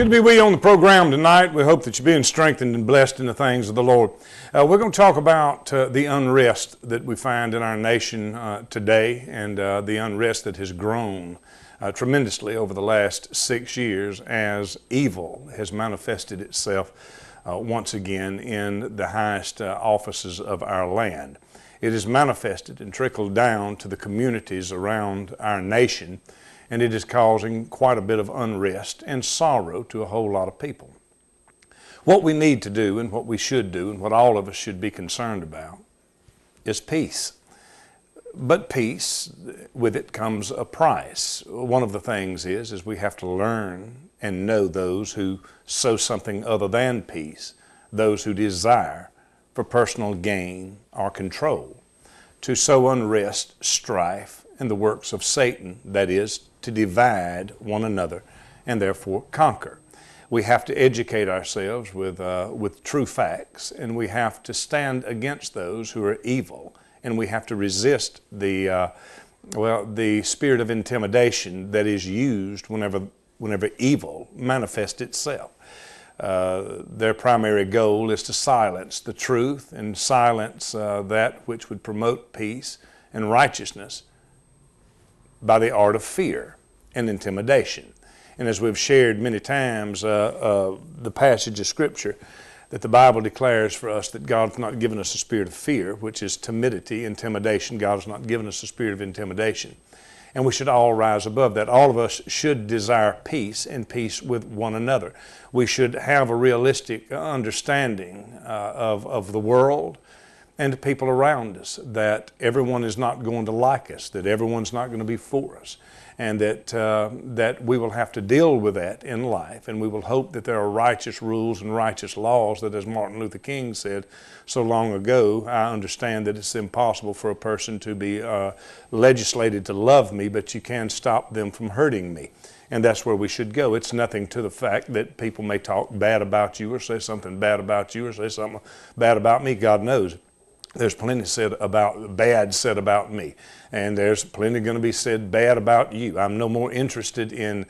Good to be with you on the program tonight. We hope that you're being strengthened and blessed in the things of the Lord. We're going to talk about the unrest that we find in our nation today, and the unrest that has grown tremendously over the last 6 years as evil has manifested itself once again in the highest offices of our land. It has manifested and trickled down to the communities around our nation, and it is causing quite a bit of unrest and sorrow to a whole lot of people. What we need to do and what we should do and what all of us should be concerned about is peace. But peace, with it comes a price. One of the things is we have to learn and know those who sow something other than peace, those who desire for personal gain or control, to sow unrest, strife, and the works of Satan, that is, to divide one another and therefore conquer. We have to educate ourselves with true facts, and we have to stand against those who are evil, and we have to resist the spirit of intimidation that is used whenever evil manifests itself. Their primary goal is to silence the truth and silence that which would promote peace and righteousness by the art of fear and intimidation. And as we've shared many times, the passage of Scripture that the Bible declares for us that God's not given us a spirit of fear, which is timidity, intimidation. God has not given us a spirit of intimidation. And we should all rise above that. All of us should desire peace and peace with one another. We should have a realistic understanding of the world and the people around us, that everyone is not going to like us, that everyone's not going to be for us, and that we will have to deal with that in life, and we will hope that there are righteous rules and righteous laws that, as Martin Luther King said so long ago, I understand that it's impossible for a person to be legislated to love me, but you can stop them from hurting me. And that's where we should go. It's nothing to the fact that people may talk bad about you or say something bad about you or say something bad about me. God knows there's plenty bad said about me, and there's plenty going to be said bad about you. I'm no more interested in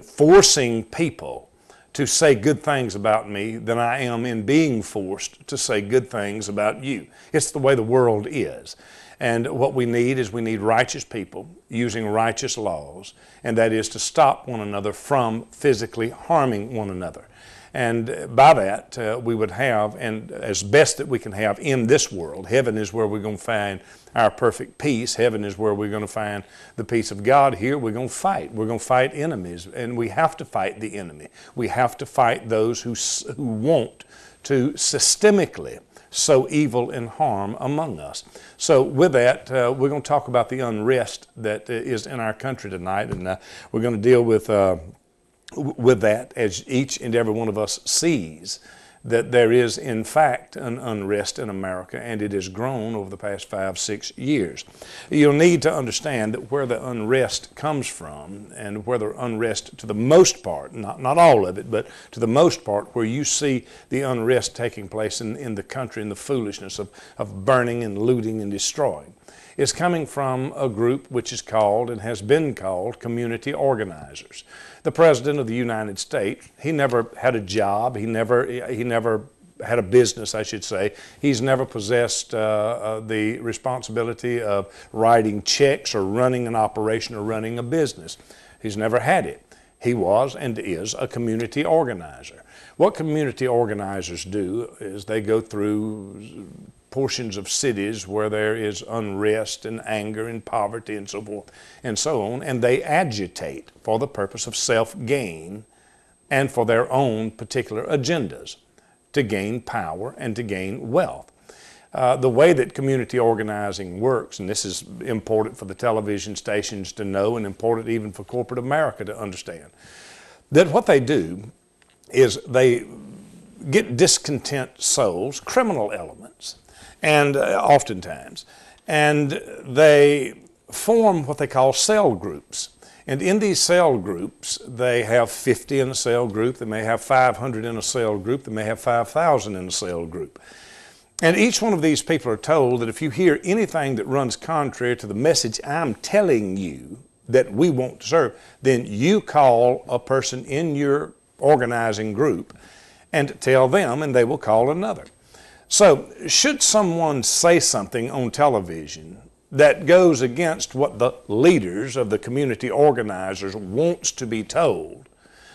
forcing people to say good things about me than I am in being forced to say good things about you. It's the way the world is. And what we need is we need righteous people using righteous laws, and that is to stop one another from physically harming one another. And by that, we would have, and as best that we can have in this world, heaven is where we're going to find our perfect peace. Heaven is where we're going to find the peace of God. Here we're going to fight. We're going to fight enemies, and we have to fight the enemy. We have to fight those who want to systemically sow evil and harm among us. So with that, we're going to talk about the unrest that is in our country tonight, and we're going to deal with that as each and every one of us sees that there is in fact an unrest in America, and it has grown over the past 5-6 years. You'll need to understand that where the unrest comes from, and where the unrest to the most part, not all of it, but to the most part, where you see the unrest taking place in the country and the foolishness of burning and looting and destroying, is coming from a group which is called and has been called community organizers. The President of the United States, he never had a job, he never had a business, I should say. He's never possessed the responsibility of writing checks or running an operation or running a business. He's never had it. He was and is a community organizer. What community organizers do is they go through portions of cities where there is unrest and anger and poverty and so forth and so on, and they agitate for the purpose of self-gain and for their own particular agendas to gain power and to gain wealth. The way that community organizing works, and this is important for the television stations to know and important even for corporate America to understand, that what they do is they get discontent souls, criminal elements, and oftentimes, and they form what they call cell groups. And in these cell groups, they have 50 in a cell group, they may have 500 in a cell group, they may have 5,000 in a cell group. And each one of these people are told that if you hear anything that runs contrary to the message I'm telling you that we want to serve, then you call a person in your organizing group and tell them, and they will call another. So should someone say something on television that goes against what the leaders of the community organizers wants to be told,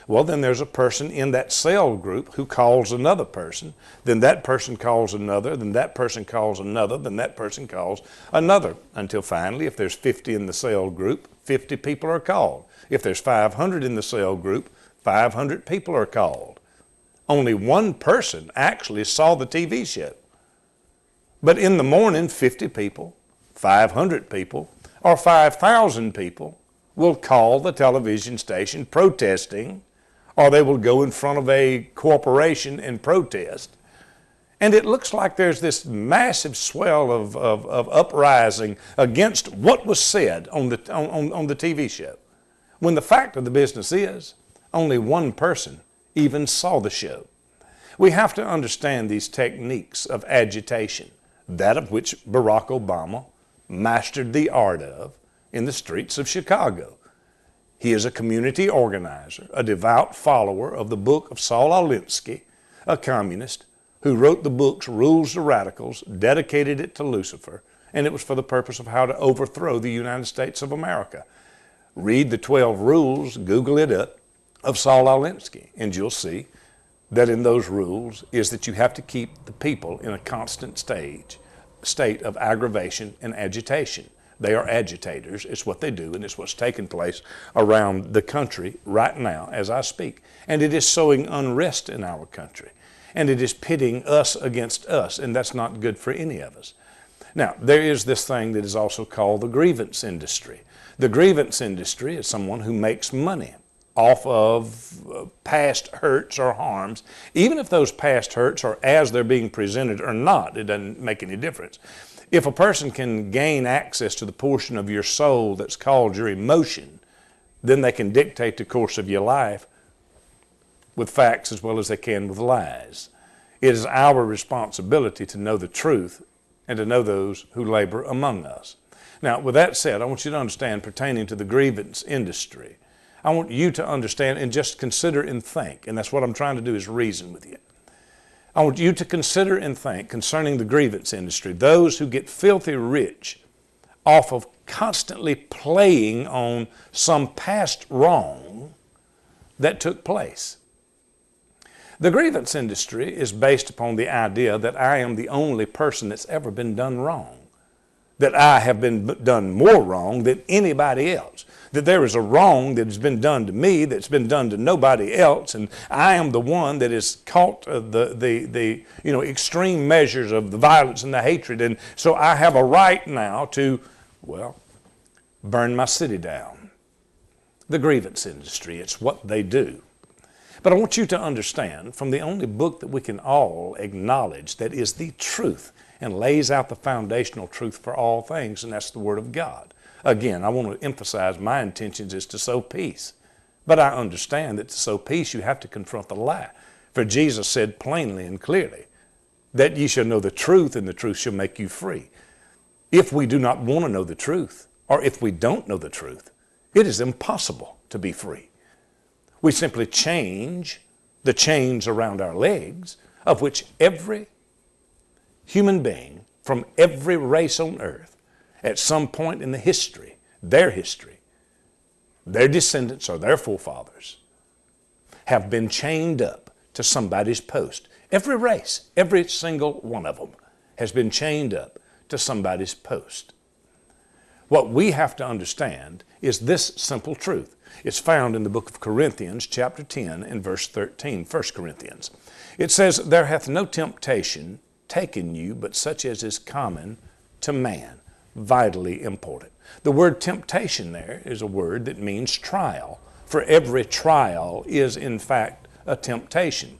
well, then there's a person in that cell group who calls another person, then that person calls another, then that person calls another, then that person calls another, until finally, if there's 50 in the cell group, 50 people are called. If there's 500 in the cell group, 500 people are called. Only one person actually saw the TV show. But in the morning, 50 people, 500 people, or 5,000 people will call the television station protesting, or they will go in front of a corporation and protest. And it looks like there's this massive swell of uprising against what was said on the TV show, when the fact of the business is only one person even saw the show. We have to understand these techniques of agitation, that of which Barack Obama mastered the art of in the streets of Chicago. He is a community organizer, a devout follower of the book of Saul Alinsky, a communist who wrote the books Rules to Radicals, dedicated it to Lucifer, and it was for the purpose of how to overthrow the United States of America. Read the 12 rules, Google it up, of Saul Alinsky, and you'll see that in those rules is that you have to keep the people in a constant state of aggravation and agitation. They are agitators. It's what they do, and it's what's taking place around the country right now as I speak. And it is sowing unrest in our country. And it is pitting us against us, and that's not good for any of us. Now, there is this thing that is also called the grievance industry. The grievance industry is someone who makes money off of past hurts or harms. Even if those past hurts are as they're being presented or not, it doesn't make any difference. If a person can gain access to the portion of your soul that's called your emotion, then they can dictate the course of your life with facts as well as they can with lies. It is our responsibility to know the truth and to know those who labor among us. Now, with that said, I want you to understand, pertaining to the grievance industry, I want you to understand and just consider and think, and that's what I'm trying to do, is reason with you. I want you to consider and think concerning the grievance industry, those who get filthy rich off of constantly playing on some past wrong that took place. The grievance industry is based upon the idea that I am the only person that's ever been done wrong, that I have been done more wrong than anybody else, that there is a wrong that has been done to me that's been done to nobody else, and I am the one that has caught the extreme measures of the violence and the hatred, and so I have a right now to, well, burn my city down. The grievance industry, it's what they do. But I want you to understand, from the only book that we can all acknowledge that is the truth and lays out the foundational truth for all things, and that's the Word of God. Again, I want to emphasize my intentions is to sow peace. But I understand that to sow peace, you have to confront the lie. For Jesus said plainly and clearly that ye shall know the truth, and the truth shall make you free. If we do not want to know the truth, or if we don't know the truth, it is impossible to be free. We simply change the chains around our legs, of which every human being from every race on earth, at some point in the history, their descendants or their forefathers have been chained up to somebody's post. Every race, every single one of them has been chained up to somebody's post. What we have to understand is this simple truth. It's found in the book of Corinthians, chapter 10 and verse 13, 1 Corinthians. It says, "There hath no temptation taken you, but such as is common to man." Vitally important. The word temptation there is a word that means trial. For every trial is in fact a temptation.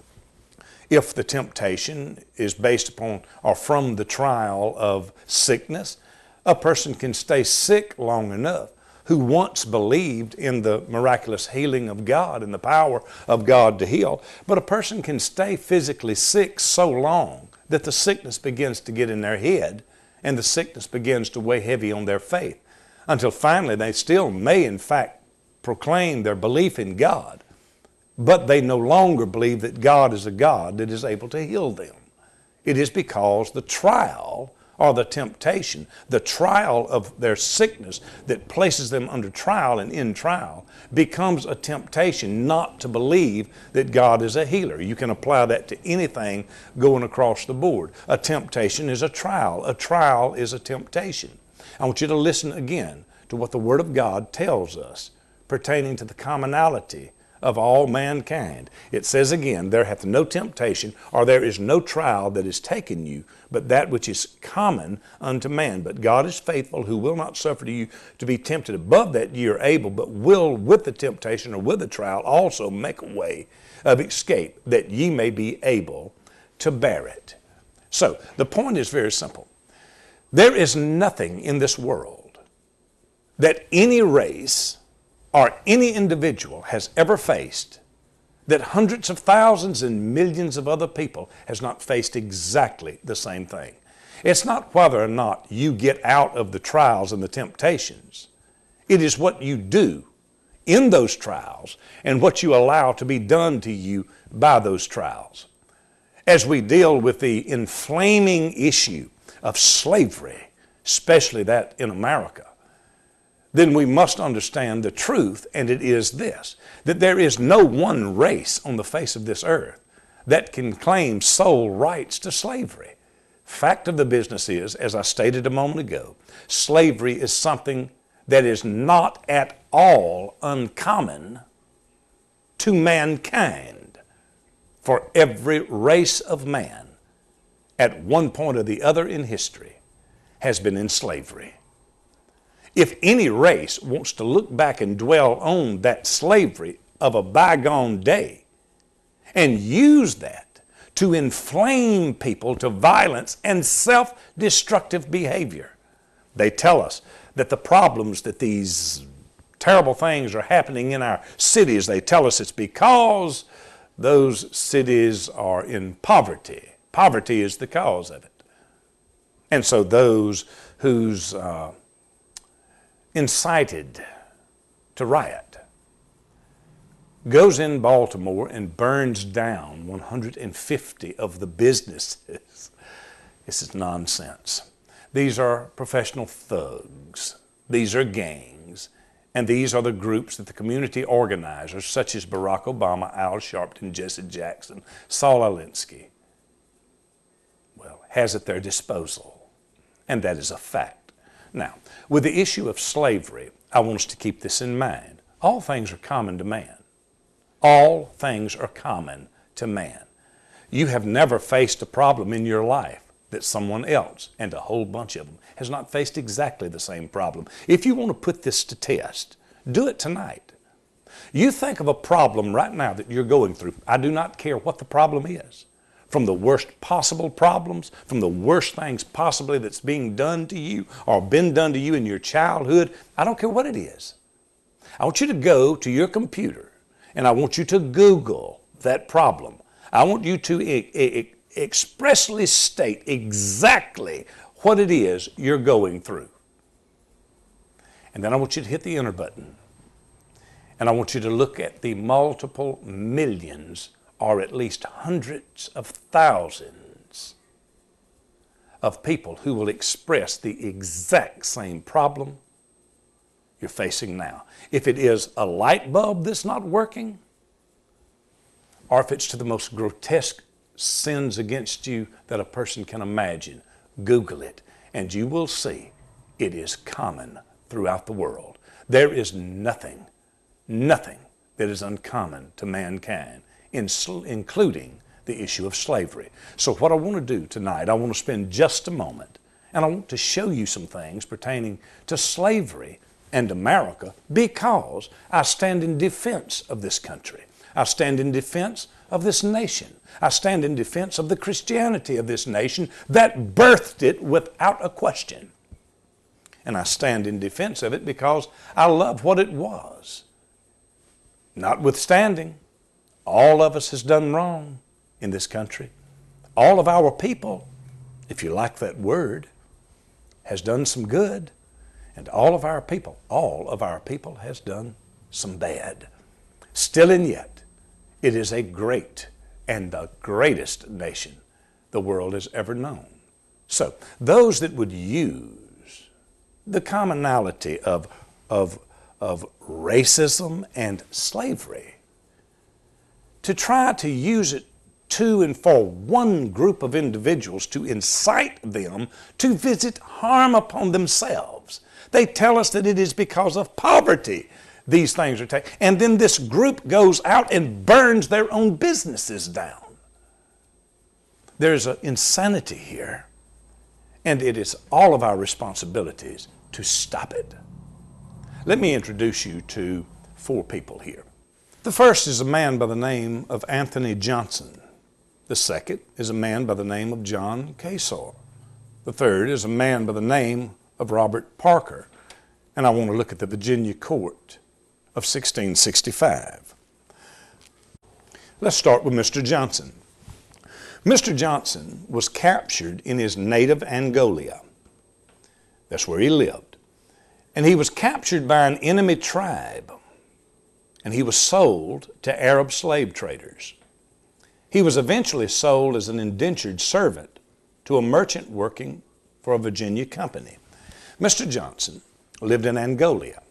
If the temptation is based upon or from the trial of sickness, a person can stay sick long enough who once believed in the miraculous healing of God and the power of God to heal, but a person can stay physically sick so long that the sickness begins to get in their head and the sickness begins to weigh heavy on their faith, until finally they still may in fact proclaim their belief in God, but they no longer believe that God is a God that is able to heal them. It is because the trial or the temptation, the trial of their sickness that places them under trial and in trial, becomes a temptation not to believe that God is a healer. You can apply that to anything going across the board. A temptation is a trial. A trial is a temptation. I want you to listen again to what the Word of God tells us pertaining to the commonality of all mankind. It says again, there hath no temptation, or there is no trial that is taken you, but that which is common unto man. But God is faithful, who will not suffer you to be tempted above that ye are able, but will with the temptation or with the trial also make a way of escape, that ye may be able to bear it. So, the point is very simple. There is nothing in this world that any race or any individual has ever faced that hundreds of thousands and millions of other people has not faced exactly the same thing. It's not whether or not you get out of the trials and the temptations. It is what you do in those trials and what you allow to be done to you by those trials. As we deal with the inflaming issue of slavery, especially that in America, then we must understand the truth, and it is this, that there is no one race on the face of this earth that can claim sole rights to slavery. Fact of the business is, as I stated a moment ago, slavery is something that is not at all uncommon to mankind. For every race of man, at one point or the other in history, has been in slavery. If any race wants to look back and dwell on that slavery of a bygone day and use that to inflame people to violence and self-destructive behavior, they tell us that the problems that these terrible things are happening in our cities, they tell us it's because those cities are in poverty. Poverty is the cause of it. And so those whose incited to riot goes in Baltimore and burns down 150 of the businesses. This is nonsense. These are professional thugs. These are gangs. And these are the groups that the community organizers, such as Barack Obama, Al Sharpton, Jesse Jackson, Saul Alinsky, has at their disposal. And that is a fact. Now, with the issue of slavery, I want us to keep this in mind. All things are common to man. All things are common to man. You have never faced a problem in your life that someone else, and a whole bunch of them, has not faced exactly the same problem. If you want to put this to test, do it tonight. You think of a problem right now that you're going through. I do not care what the problem is. From the worst possible problems, from the worst things possibly that's being done to you or been done to you in your childhood, I don't care what it is. I want you to go to your computer and I want you to Google that problem. I want you to expressly state exactly what it is you're going through. And then I want you to hit the enter button. And I want you to look at the multiple millions or at least hundreds of thousands of people who will express the exact same problem you're facing now. If it is a light bulb that's not working, or if it's to the most grotesque sins against you that a person can imagine, Google it, and you will see it is common throughout the world. There is nothing that is uncommon to mankind, including the issue of slavery. So what I want to do tonight, I want to spend just a moment, and I want to show you some things pertaining to slavery and America, because I stand in defense of this country. I stand in defense of this nation. I stand in defense of the Christianity of this nation that birthed it without a question. And I stand in defense of it because I love what it was. Notwithstanding, all of us has done wrong in this country. All of our people, if you like that word, has done some good. And all of our people has done some bad. Still and yet, It is a great and the greatest nation the world has ever known. So those that would use the commonality of racism and slavery to try to use it to and for one group of individuals to incite them to visit harm upon themselves. They tell us that it is because of poverty these things are taken. And then this group goes out and burns their own businesses down. There's an insanity here, and it is all of our responsibilities to stop it. Let me introduce you to 4 people here. The first is a man by the name of Anthony Johnson. The second is a man by the name of John Kasor. The third is a man by the name of Robert Parker. And I want to look at the Virginia court of 1665. Let's start with Mr. Johnson. Mr. Johnson was captured in his native Angola. That's where he lived. And he was captured by an enemy tribe, and he was sold to Arab slave traders. He was eventually sold as an indentured servant to a merchant working for a Virginia company. Mr. Johnson lived in Angola.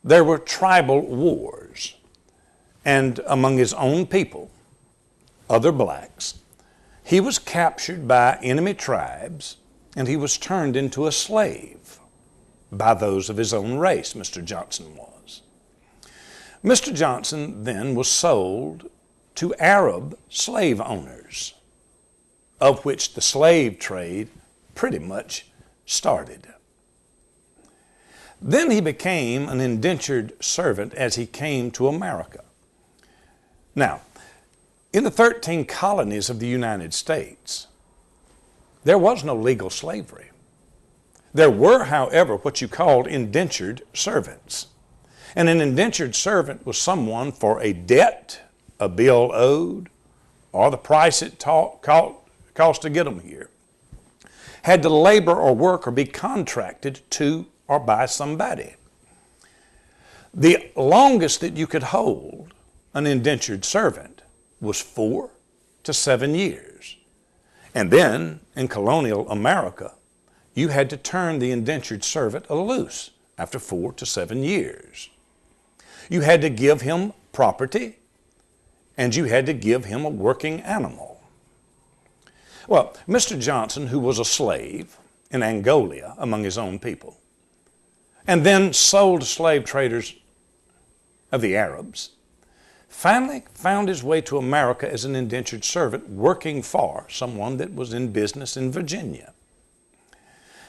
There were tribal wars, and among his own people, other blacks, he was captured by enemy tribes, and he was turned into a slave by those of his own race, Mr. Johnson was. Mr. Johnson then was sold to Arab slave owners, of which the slave trade pretty much started. Then he became an indentured servant as he came to America. Now, in the 13 colonies of the United States, there was no legal slavery. There were, however, what you called indentured servants. And an indentured servant was someone for a debt, a bill owed, or the price it cost to get them here, had to labor or work or be contracted to or by somebody. The longest that you could hold an indentured servant was 4 to 7 years. And then, in colonial America, you had to turn the indentured servant loose after 4 to 7 years. You had to give him property, and you had to give him a working animal. Well, Mr. Johnson, who was a slave in Angola among his own people, and then sold to slave traders of the Arabs, finally found his way to America as an indentured servant working for someone that was in business in Virginia.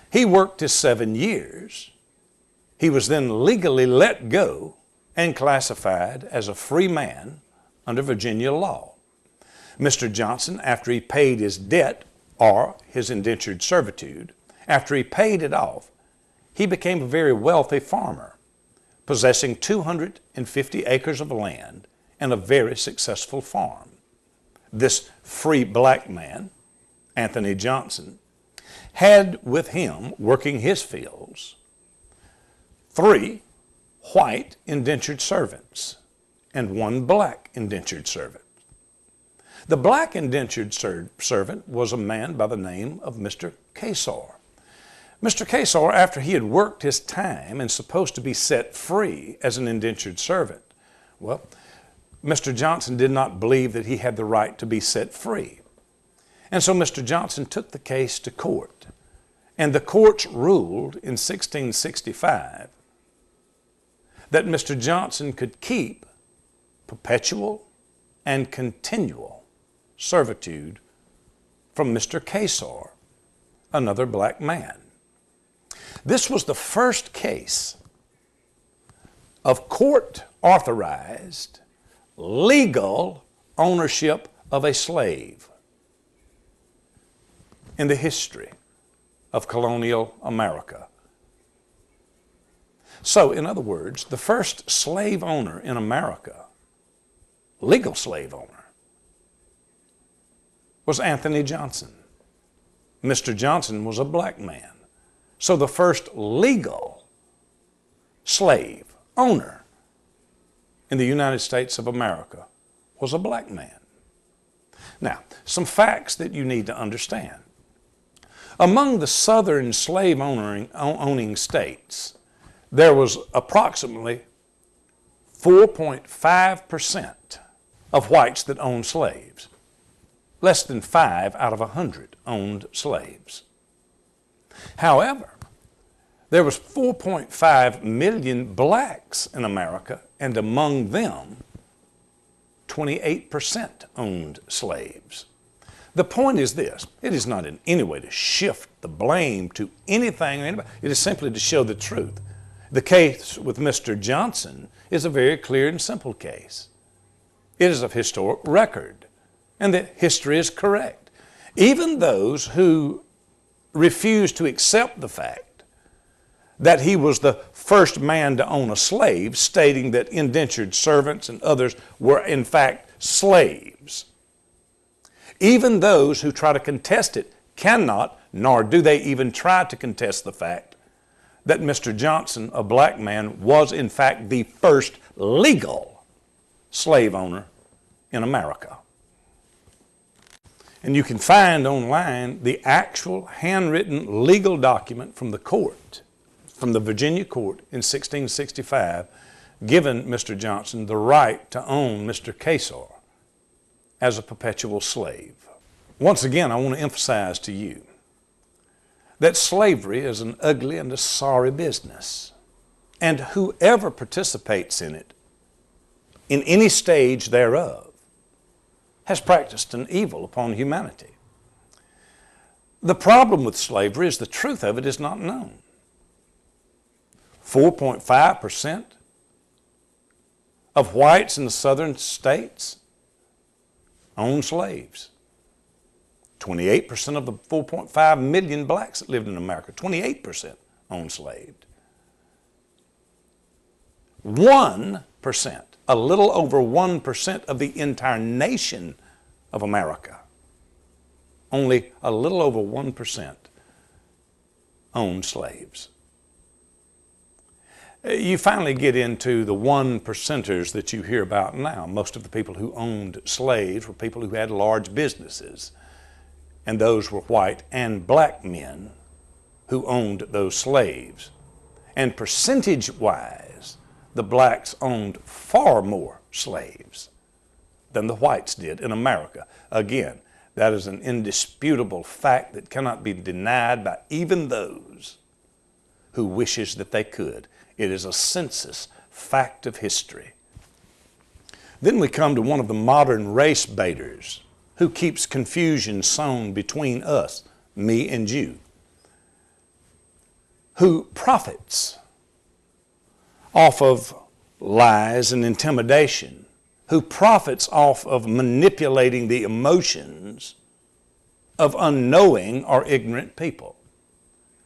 He worked his 7 years. He was then legally let go and classified as a free man under Virginia law. Mr. Johnson, after he paid his debt or his indentured servitude, after he paid it off, he became a very wealthy farmer, possessing 250 acres of land and a very successful farm. This free black man, Anthony Johnson, had with him, working his fields, 3 white indentured servants and 1 black indentured servant. The black indentured servant was a man by the name of Mr. Kasor. Mr. Kasor, after he had worked his time and supposed to be set free as an indentured servant, well, Mr. Johnson did not believe that he had the right to be set free. And so Mr. Johnson took the case to court. And the courts ruled in 1665 that Mr. Johnson could keep perpetual and continual servitude from Mr. Kasor, another black man. This was the first case of court-authorized legal ownership of a slave in the history of colonial America. So, in other words, the first slave owner in America, legal slave owner, was Anthony Johnson. Mr. Johnson was a black man. So the first legal slave owner in the United States of America was a black man. Now, some facts that you need to understand. Among the southern slave owning states, there was approximately 4.5% of whites that owned slaves. Less than 5 out of 100 owned slaves. However, there was 4.5 million blacks in America, and among them, 28% owned slaves. The point is this: it is not in any way to shift the blame to anything or anybody. It is simply to show the truth. The case with Mr. Johnson is a very clear and simple case. It is of historic record, and the history is correct. Even those who refuse to accept the fact that he was the first man to own a slave, stating that indentured servants and others were in fact slaves. Even those who try to contest it cannot, nor do they even try to contest the fact that Mr. Johnson, a black man, was in fact the first legal slave owner in America. And you can find online the actual handwritten legal document from the court, from the Virginia court in 1665, giving Mr. Johnson the right to own Mr. Casar as a perpetual slave. Once again, I want to emphasize to you that slavery is an ugly and a sorry business, and whoever participates in it, in any stage thereof, has practiced an evil upon humanity. The problem with slavery is the truth of it is not known. 4.5% of whites in the southern states own slaves. 28% of the 4.5 million blacks that lived in America, 28% owned slaves. 1%, a little over 1% of the entire nation of America, only a little over 1% owned slaves. You finally get into the 1%ers that you hear about now. Most of the people who owned slaves were people who had large businesses, and those were white and black men who owned those slaves. And percentage-wise, the blacks owned far more slaves than the whites did in America. Again, that is an indisputable fact that cannot be denied by even those who wishes that they could. It is a census fact of history. Then we come to one of the modern race baiters who keeps confusion sown between us, me and you, who profits off of lies and intimidation, who profits off of manipulating the emotions of unknowing or ignorant people.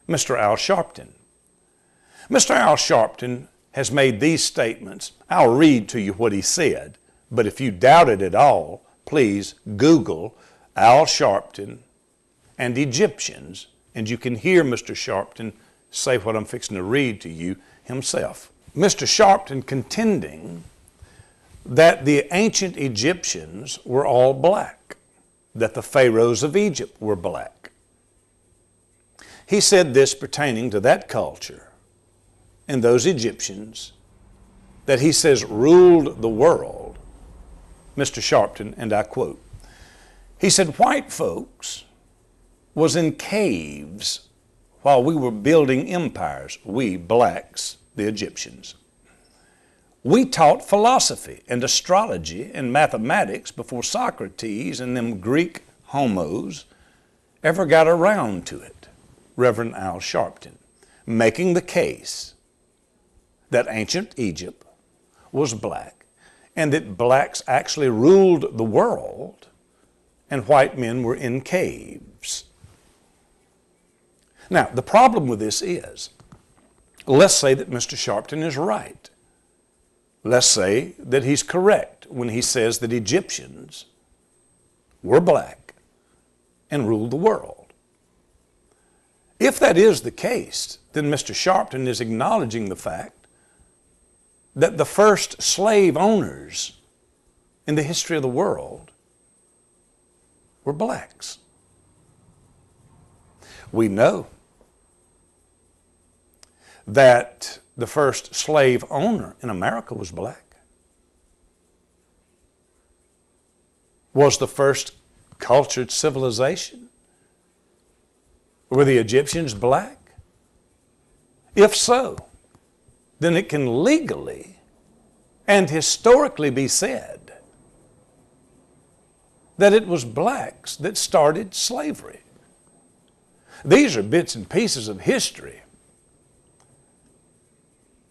Mr. Al Sharpton. Mr. Al Sharpton has made these statements. I'll read to you what he said, but if you doubt it at all, please Google Al Sharpton and Egyptians, and you can hear Mr. Sharpton say what I'm fixing to read to you himself. Mr. Sharpton contending that the ancient Egyptians were all black, that the pharaohs of Egypt were black. He said this pertaining to that culture and those Egyptians that he says ruled the world. Mr. Sharpton, and I quote, he said, white folks was in caves while we were building empires, we blacks, the Egyptians. We taught philosophy and astrology and mathematics before Socrates and them Greek homos ever got around to it. Reverend Al Sharpton, making the case that ancient Egypt was black and that blacks actually ruled the world and white men were in caves. Now, the problem with this is, let's say that Mr. Sharpton is right. Let's say that he's correct when he says that Egyptians were black and ruled the world. If that is the case, then Mr. Sharpton is acknowledging the fact that the first slave owners in the history of the world were blacks. We know that the first slave owner in America was black. Was the first cultured civilization? Were the Egyptians black? If so, then it can legally and historically be said that it was blacks that started slavery. These are bits and pieces of history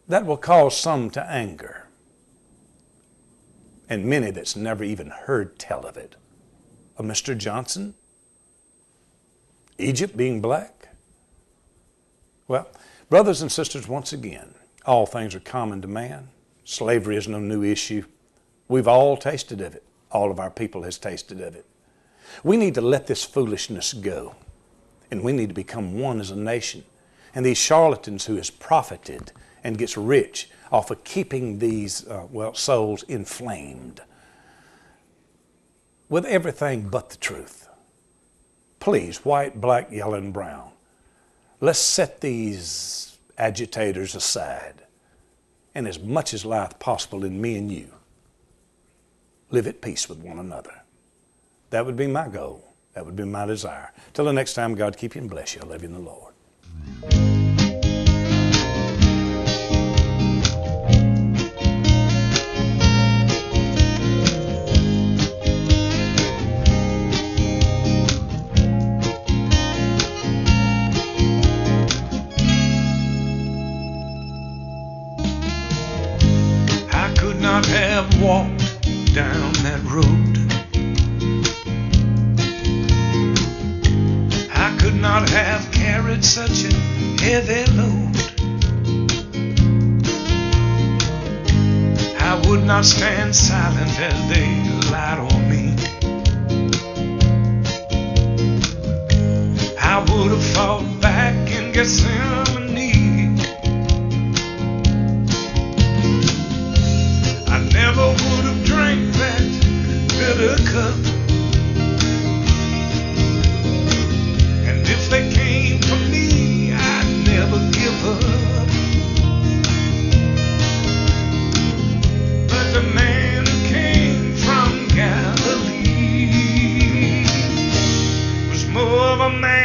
that will cause some to anger, and many that's never even heard tell of it. Of Mr. Johnson, Egypt being black. Well, brothers and sisters, once again, all things are common to man. Slavery is no new issue. We've all tasted of it. All of our people has tasted of it. We need to let this foolishness go, and we need to become one as a nation. And these charlatans who has profited and gets rich off of keeping these souls inflamed with everything but the truth. Please, white, black, yellow, and brown, let's set these agitators aside, and as much as lieth possible in me and you, live at peace with one another. That would be my goal. That would be my desire. Till the next time, God keep you and bless you. I love you in the Lord. I could not have walked down that road. I could not have carried such a heavy load. I would not stand silent as they lied on me. I would have fought back in Gethsemane. I never would have drank that bitter cup. And if they came for me, I'd never give up. But the man who came from Galilee was more of a man